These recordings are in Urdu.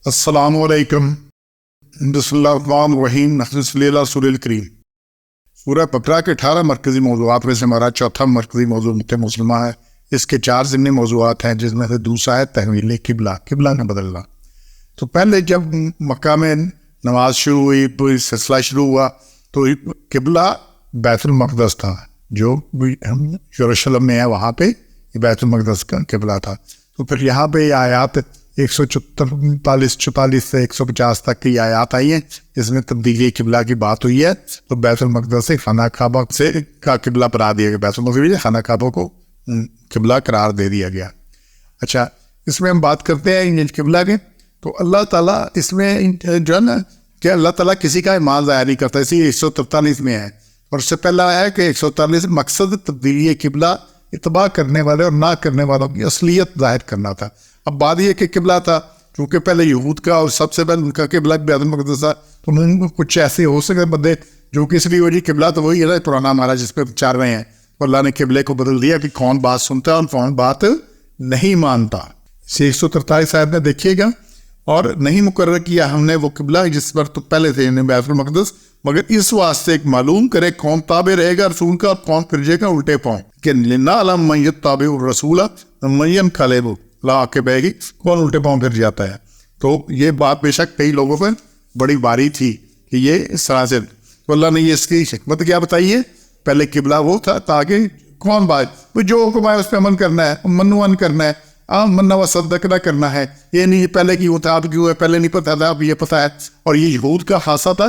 السلام علیکم. بسم اللہ الرحمن الرحیم. نحمد صلی اللہ رسول الکریم. سورہ بقرہ کے 18 مرکزی موضوعات میں سے ہمارا چوتھا مرکزی موضوع امت مسلمہ ہے. اس کے 4 ضمنی موضوعات ہیں، جس میں سے دوسرا ہے تحویل قبلہ کا بدلنا. تو پہلے جب مکہ میں نماز شروع ہوئی، پوری سلسلہ شروع ہوا، تو قبلہ بیت المقدس تھا. جو یروشلم میں ہے وہاں پہ بیت المقدس کا قبلہ تھا. تو پھر یہاں پہ یہ آیات 144 سے 150 تک کی آیات آئی ہیں، اس میں تبدیلی قبلہ کی بات ہوئی ہے. تو بیت المقدس سے خانہ کعبہ سے کا قبلہ بنا دیا گیا، بیت المقدس خانہ کعبہ کو قبلہ قرار دے دیا گیا. اچھا، اس میں ہم بات کرتے ہیں قبلہ کے. تو اللہ تعالیٰ اس میں جو ہے نا کہ اللہ تعالیٰ کسی کا ایمان ضائع نہیں کرتا. اسی 143 میں ہے، اور اس سے پہلا ہے کہ 143 مقصد تبدیلی قبلہ اتباع کرنے والے اور نہ کرنے والوں کی اصلیت ظاہر کرنا تھا. اب بات یہ کہ قبلہ تھا، چونکہ پہلے یہود کا اور سب سے پہلے ان کا قبلہ بیت المقدس تھا، تو ان کو کچھ ایسے ہو سکے بندے جو کہ اس لیے وجہ قبلہ تو وہی ہے پرانا ہمارا جس پہ چل رہے ہیں. تو اللہ نے قبلے کو بدل دیا کہ کون بات سنتا ہے اور کون بات نہیں مانتا. 143 آیت میں دیکھیے گا. اور نہیں مقرر کیا ہم نے وہ قبلہ جس پر تو پہلے تھے بیت المقدس، مگر اس واسطے ایک معلوم کرے کون تابع رہے گا رسول کا اور کون پھر جائے گا الٹے پاؤں، کہ لنعلم من یتبع الرسول ومن ینقلب لا کے بہے گی کون الٹے پاؤں پھر جاتا ہے. تو یہ بات بے شک کئی لوگوں پر بڑی باری تھی کہ یہ اس طرح سے. تو اللہ نے یہ اس کی حکمت کیا بتائی ہے. پہلے قبلہ وہ تھا تاکہ کون بات جو حکم ہے اس پہ عمل کرنا ہے، منوان کرنا ہے، منا و صدقنا کرنا ہے. یہ نہیں پہلے کی ہوتا اب کیوں ہے، پہلے نہیں پتا تھا اب یہ پتا ہے. اور یہ یہود کا خاصہ تھا.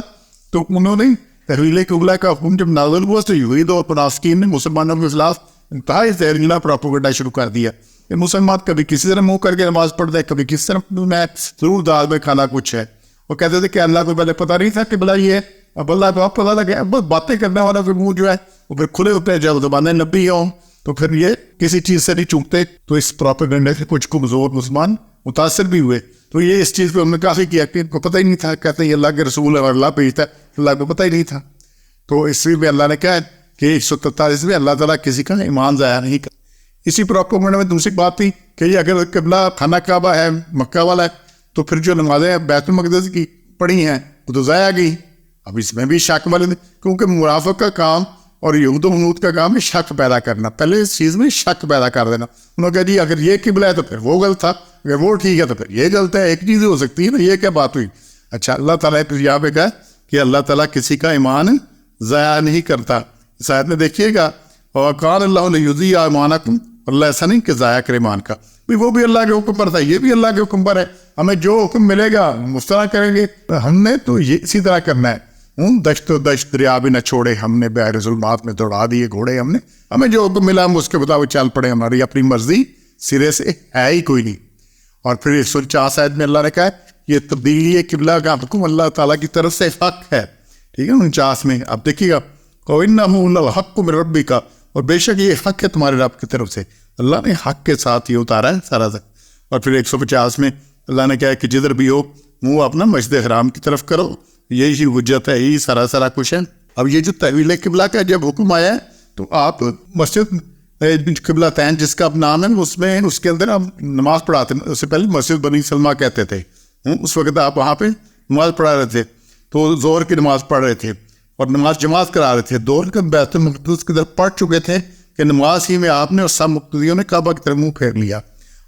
تو انہوں نے تحویل قبلہ کا حکم جب نازل ہوا تو یہود اور منافقین نے مسلمانوں کے خلاف انتہائی زہریلا پروپیگنڈا شروع کر دیا. مسلمان کبھی کسی طرح منہ کر کے نماز پڑھتا ہے، کبھی کس طرح میں ضرور دال میں کھانا کچھ ہے. وہ کہتے تھے کہ اللہ کو پہلے پتہ نہیں تھا قبلہ یہ ہے، اب اللہ کو پتہ لگا. بس باتیں کرنے والا پھر منہ جو ہے وہ پھر کھلے ہوتے ہیں جب زبانیں نبی ہوں تو پھر یہ کسی چیز سے نہیں چونکتے. تو اس پروپیگنڈے سے کچھ کمزور مسلمان متاثر بھی ہوئے. تو یہ اس چیز پہ ہم نے کافی کیا کہ ان کو پتہ ہی نہیں تھا، کہتے ہیں اللہ کے رسول ہے اور اللہ بھیجتا ہے، اللہ کو پتہ ہی نہیں تھا. تو اس میں اللہ نے کہا کہ 143 میں اللہ تعالیٰ کسی کا ایمان ضائع نہیں کرتا. اسی پروپیگنڈے میں دوسری بات تھی کہ یہ اگر قبلہ خانہ کعبہ ہے مکہ والا ہے تو پھر جو نمازیں بیت المقدس کی پڑھی ہیں وہ تو ضائع گئی. اب اس میں بھی شک والے، کیونکہ منافق کا کام اور یہود و منود کا کام ہے شک پیدا کرنا. پہلے اس چیز میں شک پیدا کر دینا. انہوں نے کہا جی اگر یہ قبلہ ہے تو پھر وہ غلط تھا، اگر وہ ٹھیک ہے تو پھر یہ غلط ہے. ایک چیز ہو سکتی ہے نا، یہ کیا بات ہوئی. اچھا، اللہ تعالیٰ نے یہاں پہ کہا کہ اللہ تعالیٰ کسی کا ایمان ضائع نہیں کرتا. اس آیت میں دیکھیے گا وَقَالَ اللَّهُ لِيُضِيعَ إِيمَانَكُمْ، اللہ ایسا نہیں کہ ضائع کرے ایمان کا. وہ بھی اللہ کے حکم پر تھا، یہ بھی اللہ کے حکم پر ہے. ہمیں جو حکم ملے گا اس طرح کریں گے. ہم نے تو یہ اسی طرح کرنا ہے. دشت و دشت دریا بھی نہ چھوڑے ہم نے، بحر ظلمات میں دوڑا دیے گھوڑے ہم نے. ہمیں جو حکم ملا ہم اس کے مطابق چل پڑے. ہماری اپنی مرضی سرے سے ہے ہی کوئی نہیں. اور پھر 149 آیت میں اللہ نے کہا یہ تبدیلی قبلہ کا حکم اللہ تعالیٰ کی طرف سے حق ہے. ٹھیک ہے، 49 میں اب دیکھیے گا وَإِنَّهُ لَلْحَقُّ مِن رَبِّكَ، اور بے شک یہ حق ہے تمہارے رب کی طرف سے. اللہ نے حق کے ساتھ یہ اتارا ہے سارا تک. اور پھر 150 میں اللہ نے کہا کہ جدھر بھی ہو منہ اپنا مسجد حرام کی طرف کرو، یہی حجت ہے، یہی سارا کچھ ہے. اب یہ جو تحویل قبلہ کا جب حکم آیا ہے تو آپ مسجد قبلہ تین جس کا اب نام ہے اس کے اندر آپ نماز پڑھاتے ہیں. اس سے پہلے مسجد بنی سلمہ کہتے تھے. اس وقت آپ وہاں پہ نماز پڑھا رہے تھے. تو ظہر کی نماز پڑھ رہے تھے اور نماز جماعت کرا رہے تھے. دور کے بیت المقدس کی طرف پڑھ چکے تھے کہ نماز ہی میں آپ نے اور سب مقتدیوں نے کعبہ کی طرف منہ پھیر لیا.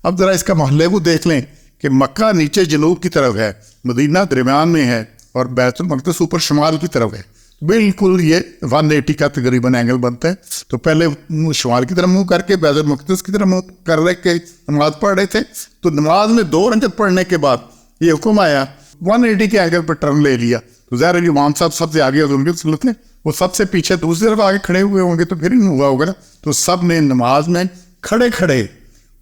اب ذرا اس کا محلے وہ دیکھ لیں کہ مکہ نیچے جنوب کی طرف ہے، مدینہ درمیان میں ہے اور بیت المقدس اوپر شمال کی طرف ہے. بالکل یہ 180 کا تقریباً اینگل بنتا ہے. تو پہلے شمال کی طرف منہ کر کے بیت المقدس کی طرف منہ کر رہے کے نماز پڑھ رہے تھے. تو نماز میں 2 رکعت پڑھنے کے بعد یہ حکم آیا 180 کے اینگل پر ٹرن لے لیا. تو ظاہر ہے امام صاحب سب سے آگے ان کی سنت ہے، وہ سب سے پیچھے دوسری طرف آگے کھڑے ہوئے ہوں گے تو پھر ہی ہوا ہوگا نا. تو سب نے نماز میں کھڑے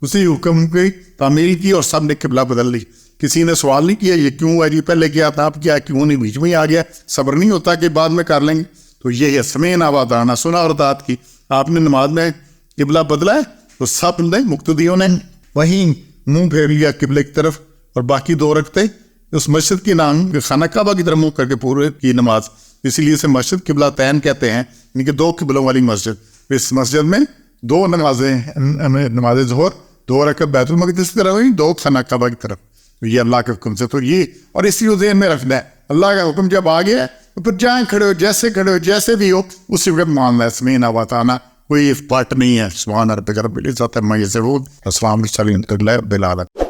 اسی حکم کی تعمیل کی اور سب نے قبلہ بدل لی. کسی نے سوال نہیں کیا یہ کیوں ہے جی، پہلے کیا تھا اب کیا، کیوں نہیں بیچ میں ہی آ گیا. صبر نہیں ہوتا کہ بعد میں کر لیں گے. تو یہ ہے سمعنا وأطعنا، سنا اور اطاعت کی. آپ نے نماز میں قبلہ بدلا ہے تو سب نے مقتدیوں نے وہیں منہ پھیر لیا قبلے کی طرف. اور باقی 2 رکعتیں اس مسجد کے نام خانہ کعبہ کی طرف منہ کر کے پورے کی نماز. اسی لیے اسے مسجد قبلہ تین کہتے ہیں، یعنی کہ 2 قبلوں والی مسجد. اس مسجد میں 2 نمازیں، نماز ظہر 2 رکعت بیت المقدس کی طرف ہوئی، 2 خانہ کعبہ کی طرف. یہ اللہ کے حکم سے. تو یہ اور اسی کو ذہن میں رکھنا ہے, اللہ کا حکم جب آ گیا تو پھر جہاں کھڑے ہو, جیسے بھی ہو, اسی وقت مان سمینا وطانا, کوئی پٹ نہیں ہے. سبحان ربک رب العزت عما یصفون. السلام علیکم ورحمۃ اللہ وبرکاتہ.